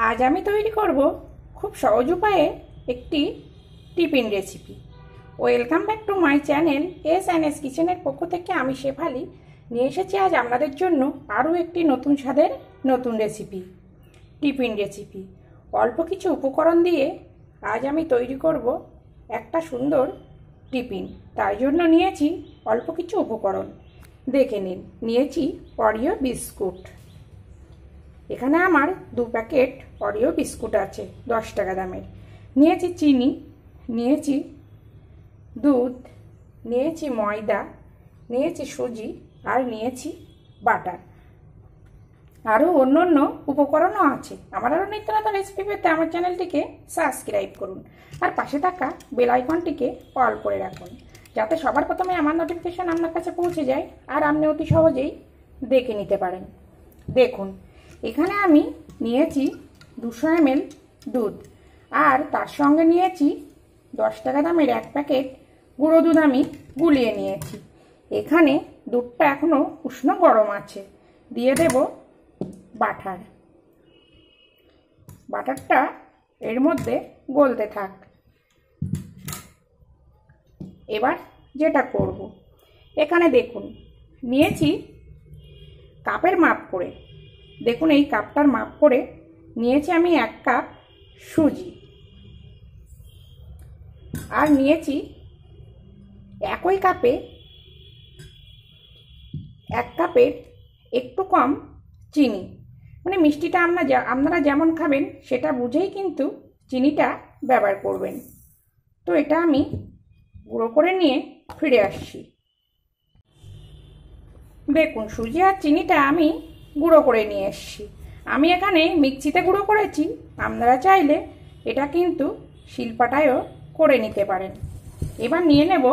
আজ আমি তৈরি করব খুব সহজ উপায়ে একটি tiffin recipe. Welcome back to my channel S কিচেনের পক্ষ থেকে আমি শেফালি নিয়ে এসেছি আজ আপনাদের জন্য আরও একটি নতুন স্বাদের নতুন রেসিপি, টিফিন রেসিপি। অল্প কিছু উপকরণ দিয়ে আজ আমি তৈরি করব একটা সুন্দর টিফিন। তাই জন্য নিয়েছি অল্প কিছু উপকরণ, দেখে নিন। নিয়েছি অরিও বিস্কুট, এখানে আমার 2 প্যাকেট অরিও বিস্কুট আছে 10 টাকা দামের। নিয়েছি চিনি, নিয়েছি দুধ, নিয়েছি ময়দা, নিয়েছি সুজি, আর নিয়েছি বাটার। আরও অন্য অন্য উপকরণও আছে। আমার আরও নিত্য নতুন রেসিপি পেতে আমার চ্যানেলটিকে সাবস্ক্রাইব করুন আর পাশে থাকা বেল আইকনটিকে অল করে রাখুন, যাতে সবার প্রথমে আমার নোটিফিকেশন আপনার কাছে পৌঁছে যায় আর আপনি অতি সহজেই দেখে নিতে পারেন। দেখুন, এখানে আমি নিয়েছি 200 ml দুধ, আর তার সঙ্গে নিয়েছি 10 টাকা দামের 1 প্যাকেট গুঁড়ো দুধ আমি গুলিয়ে নিয়েছি। এখানে দুধটা এখনো উষ্ণ গরম আছে। দিয়ে দেব বাটার। বাটারটা এর মধ্যে গলতে থাক। এবার যেটা করব, এখানে দেখুন নিয়েছি কাপের মাপ করে, দেখুন এই কাপটার মাপ করে নিয়েছি আমি 1 কাপ সুজি, আর নিয়েছি একই কাপে 1 কাপের একটু কম চিনি। মানে মিষ্টিটা আপনারা যেমন খাবেন সেটা বুঝেই কিন্তু চিনিটা ব্যবহার করবেন। তো এটা আমি গুঁড়ো করে নিয়ে ফিরে আসছি। দেখুন, সুজি আর চিনিটা আমি গুঁড়ো করে নিয়ে এসেছি। আমি এখানে মিক্সিতে গুঁড়ো করেছি, আপনারা চাইলে এটা কিন্তু শিলপাটায়ও করে নিতে পারেন। এবার নিয়ে নেব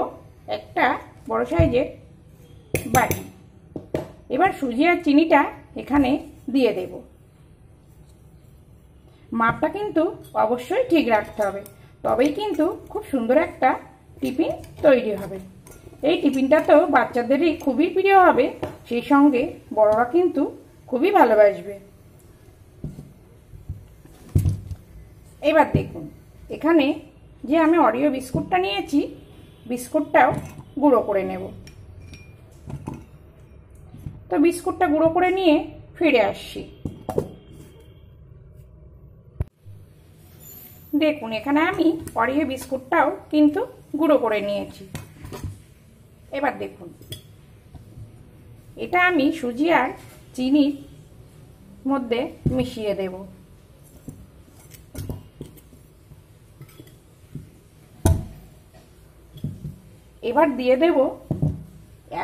একটা বড় সাইজের বাটি। এবার সুজি আর চিনিটা এখানে দিয়ে দেব। মাপটা কিন্তু অবশ্যই ঠিক রাখতে হবে, তবেই কিন্তু খুব সুন্দর একটা টিফিন তৈরি হবে। এই টিফিনটা তো বাচ্চাদেরই খুবই প্রিয় হবে, সেই সঙ্গে বড়রা কিন্তু খুবই ভালোবাসবে। এবার দেখুন, এখানে যে আমি অরিও বিস্কুটটা নিয়েছি, বিস্কুটটাও গুঁড়ো করে নেব। তো বিস্কুটটা গুঁড়ো করে নিয়ে ফিরে আসছি। দেখুন, এখানে আমি অরিও বিস্কুটটাও কিন্তু গুঁড়ো করে নিয়েছি। এবার দেখুন, এটা আমি সুজি আর চিনির মধ্যে মিশিয়ে দেব। এবার দিয়ে দেব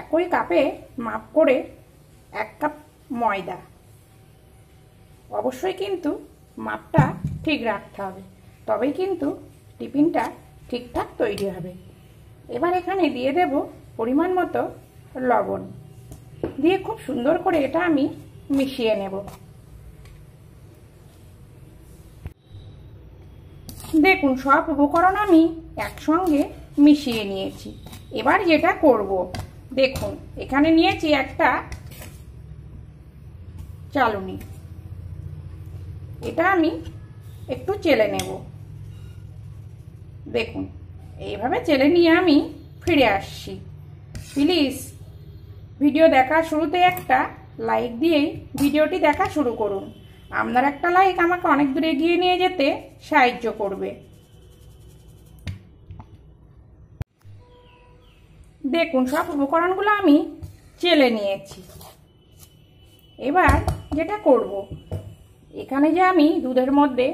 একই কাপে মাপ করে 1 কাপ ময়দা। অবশ্যই কিন্তু মাপটা ঠিক রাখতে হবে, তবেই কিন্তু টিফিনটা ঠিকঠাক তৈরি হবে। এবার এখানে দিয়ে দেব পরিমাণ মতো লবণ, দিয়ে খুব সুন্দর করে এটা আমি মিশিয়ে নেব। দেখুন, সব উপকরণ আমি একসঙ্গে মিশিয়ে নিয়েছি। এবার যেটা করব, দেখুন এখানে নিয়েছি একটা চালুনি, এটা আমি একটু চেলে নেব। দেখুন, এইভাবে চেলে নিয়ে আমি ফিরে আসছি। প্লিজ ভিডিও দেখার শুরুতে একটা লাইক দিয়েই ভিডিওটি দেখা শুরু করুন। আপনার একটা লাইক আমাকে অনেক দূর এগিয়ে নিয়ে যেতে সাহায্য করবে। দেখুন, সব উপকরণগুলো আমি চেলে নিয়েছি। এবার যেটা করব, এখানে যে আমি দুধের মধ্যে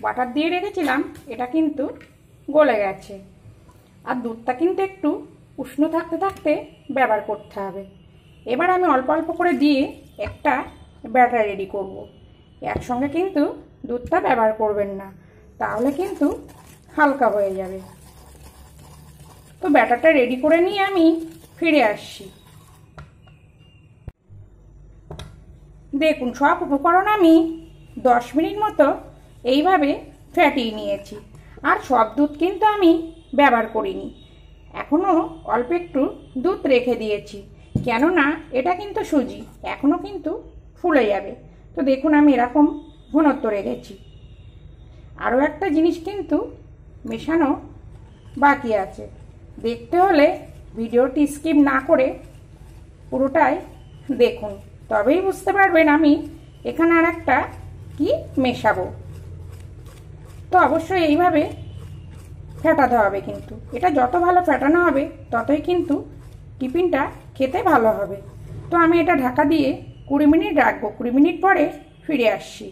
বাটার দিয়ে রেখেছিলাম, এটা কিন্তু গলে গেছে। আর দুধটা কিন্তু একটু উষ্ণ থাকতে থাকতে ব্যবহার করতে হবে। এবার আমি অল্প অল্প করে দিয়ে একটা ব্যাটার রেডি করব। একসঙ্গে কিন্তু দুধটা ব্যবহার করবেন না, তাহলে কিন্তু হালকা হয়ে যাবে। তো ব্যাটারটা রেডি করে নিয়ে আমি ফিরে আসছি। দেখুন, সব উপকরণ আমি 10 মিনিট মতো এইভাবে ফ্যাটিয়ে নিয়েছি। আর সব দুধ কিন্তু আমি ব্যবহার করিনি, এখনও অল্প একটু দুধ রেখে দিয়েছি, কেননা এটা কিন্তু সুজি, এখনও কিন্তু ফুলে যাবে। তো দেখুন, আমি এরকম ঘনত্ব রেখেছি। আরও একটা জিনিস কিন্তু মেশানো বাকি আছে। দেখতে হলে ভিডিওটি স্কিপ না করে পুরোটাই দেখুন, তবেই বুঝতে পারবেন আমি এখানে আর একটা কি মেশাবো। তো অবশ্যই এইভাবে ফেটাতে হবে, কিন্তু এটা যত ভালো ফেটানো হবে ততই কিন্তু টিফিনটা খেতে ভালো হবে। তো আমি এটা ঢাকা দিয়ে 20 মিনিট রাখবো। 20 মিনিট পরে ফিরে আসছি।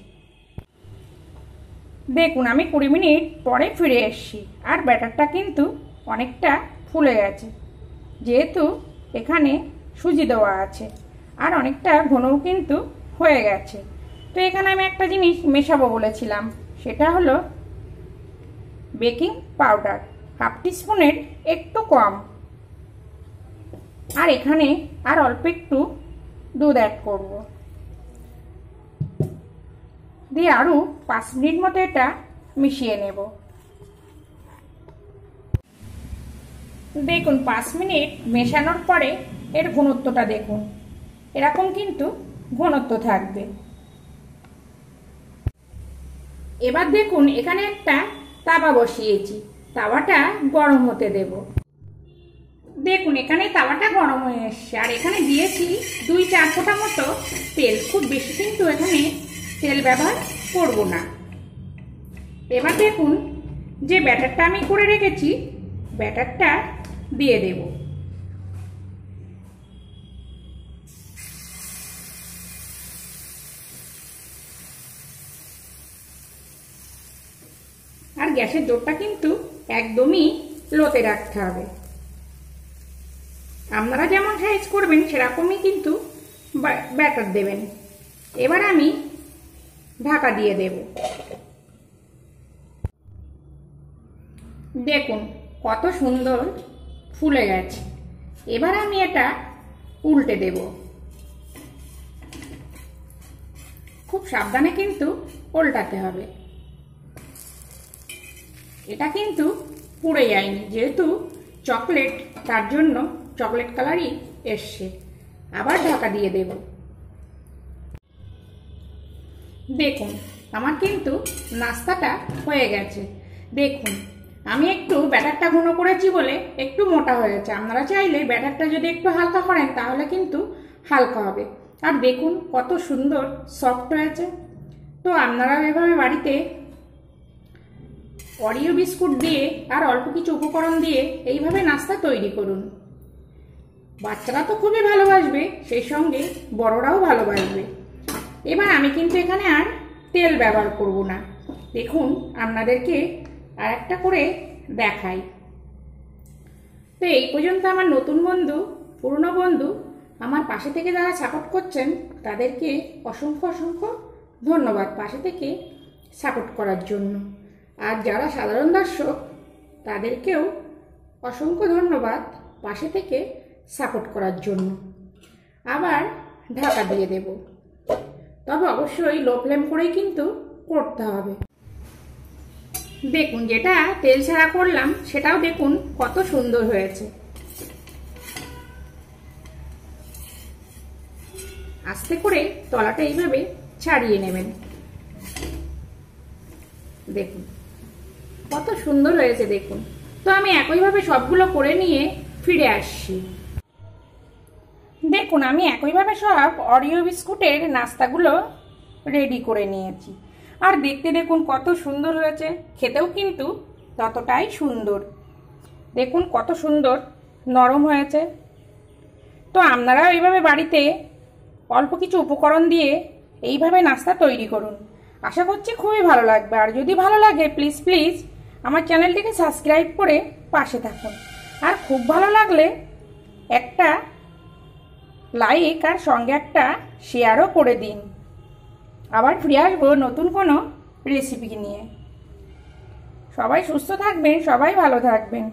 দেখুন আমি 20 মিনিট পরে ফিরে এসেছি, আর ব্যাটারটা কিন্তু অনেকটা ফুলে গেছে, যেহেতু এখানে সুজি দেওয়া আছে, আর অনেকটা ঘনও কিন্তু হয়ে গেছে। তো এখানে আমি একটা জিনিস মেশাবো বলেছিলাম, সেটা হলো বেকিং পাউডার, হাফ টিস্পুনের একটু কম, আর এখানে আর অল্প একটু দুধ অ্যাড করব, দিয়ে আরও 5 মিনিট মতো এটা মিশিয়ে নেব। দেখুন 5 মিনিট মেশানোর পরে এর ঘনত্বটা দেখুন, এরকম কিন্তু ঘনত্ব থাকবে। এবার দেখুন এখানে একটা তাওয়া বসিয়েছি, তাওয়াটা গরম হতে দেব। দেখুন এখানে তাওয়াটা গরম হয়ে এসছে, আর এখানে দিয়েছি 2-4 ফোঁটা মতো তেল। খুব বেশি কিন্তু এখানে তেল ব্যবহার করব না। এবার দেখুন যে ব্যাটারটা আমি করে রেখেছি, ব্যাটারটা দিয়ে দেব। আর গ্যাসের জোরটা কিন্তু একদমই লোতে রাখতে হবে। আপনারা যেমন সাইজ করবেন সেরকমই কিন্তু ব্যাটার দেবেন। এবার আমি ঢাকা দিয়ে দেব। দেখুন কত সুন্দর ফুলে গেছে। এবার আমি এটা উল্টে দেব। খুব সাবধানে কিন্তু উল্টাতে হবে। এটা কিন্তু পুড়ে যায়নি, যেহেতু চকলেট, তার জন্য চকলেট কালারই এসছে। আবার ঢাকা দিয়ে দেব। দেখুন আমার কিন্তু নাস্তাটা হয়ে গেছে। দেখুন আমি একটু ব্যাটারটা ঘন করেছি বলে একটু মোটা হয়েছে। আপনারা চাইলে ব্যাটারটা যদি একটু হালকা করেন তাহলে কিন্তু হালকা হবে। আর দেখুন কত সুন্দর সফট হয়েছে। তো আপনারা এভাবে বাড়িতে অরিও বিস্কুট দিয়ে আর অল্প কিছু উপকরণ দিয়ে এইভাবে নাস্তা তৈরি করুন। বাচ্চারা তো খুবই ভালোবাসবে, সেই সঙ্গে বড়রাও ভালোবাসবে। এবার আমি কিন্তু এখানে আর তেল ব্যবহার করব না। দেখুন আপনাদেরকে আর একটা করে দেখাই। তো এই পর্যন্ত আমার নতুন বন্ধু, পুরনো বন্ধু, আমার পাশে থেকে যারা সাপোর্ট করছেন তাদেরকে অসংখ্য অসংখ্য ধন্যবাদ পাশে থেকে সাপোর্ট করার জন্য। আর যারা সাধারণ দর্শক তাদেরকেও অসংখ্য ধন্যবাদ পাশে থেকে সাপোর্ট করার জন্য। আবার ঢাকা দিয়ে দেব, তবে অবশ্যই লো ফ্লেম করেই কিন্তু করতে হবে। দেখুন যেটা তেল ছাড়া করলাম সেটাও দেখুন কত সুন্দর হয়েছে। আস্তে করে তলাটা এইভাবে ছাড়িয়ে নেবেন। দেখুন কত সুন্দর হয়েছে দেখুন। তো আমি একইভাবে সবগুলো করে নিয়ে ফিরে আসছি। দেখুন আমি একইভাবে সব অরিও বিস্কুটের নাস্তাগুলো রেডি করে নিয়েছি। আর দেখতে দেখুন কত সুন্দর হয়েছে, খেতেও কিন্তু ততটাই সুন্দর। দেখুন কত সুন্দর নরম হয়েছে। তো আপনারাও এইভাবে বাড়িতে অল্প কিছু উপকরণ দিয়ে এইভাবে নাস্তা তৈরি করুন। আশা করছি খুবই ভালো লাগবে। আর যদি ভালো লাগে প্লিজ প্লিজ আমার চ্যানেলটিকে সাবস্ক্রাইব করে পাশে থাকুন। আর খুব ভালো লাগলে একটা লাইক আর সঙ্গে একটা শেয়ারও করে দিন। আবার ফিরে আসবো নতুন কোনো রেসিপি নিয়ে। সবাই সুস্থ থাকবেন, সবাই ভালো থাকবেন।